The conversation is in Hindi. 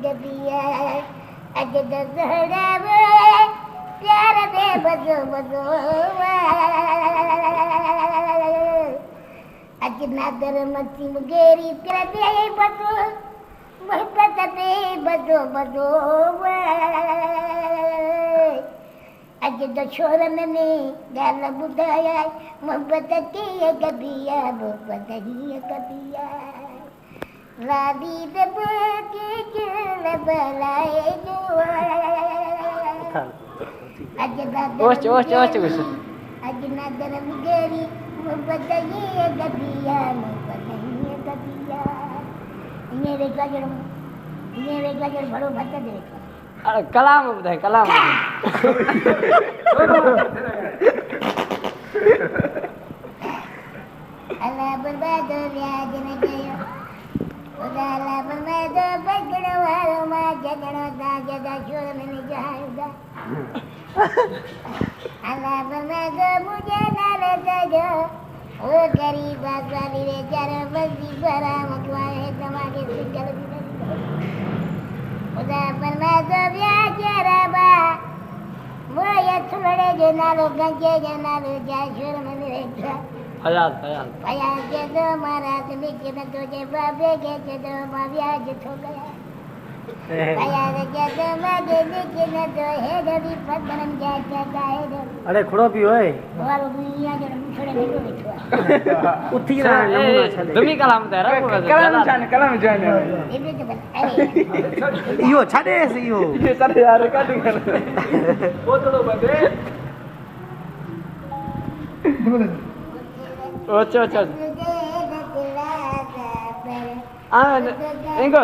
गदिया अज दसड़ा वे प्यार दे बजो बजो अज नादर मची मुगेरी तेरा दे बजो मोहब्बत दे बजो बजो अज दशोरन में गाल बुधाया मोहब्बत की गदिया मोहब्बत ही गदिया राधी दब के चल बलाए जो अज नादर मुगेरी मोहब्बत ही गदिया मोहब्बत ही गदिया मेरे गजर बड़ो भत देखो कलाम ॿुधाए कलाम अल्लाह बर्बाद व्याज न गयो उदाला बर्बाद बगड़ो वारो मा जगड़ो दा जदा शोर में जाऊगा अल्लाह बर्बाद मुझे ना ले दो ओ गरीबा साली रे जरा बंदी भरा मकवाए समागे सिंगल उदा बर्बाद व्याज रबा मोया थोड़े जे नालो गंजे जे नालो जा शोर में रहता फयाज के दो महाराज नीचे में तुझे बाबे के दो ब्याज थो गया फयाज के दो मागे नीचे में तो है रवि पत्थरम जाता है अरे खड़ो भी होए और दुनिया जो थोड़े निको बिठवा उठी ना नमूना छले तुमी कलाम दे रा कलाम जाने इबे तो अरे इयो छाडे से इयो ये छाडे यार काटी कर बोतलो बदे ओचो आ इंगो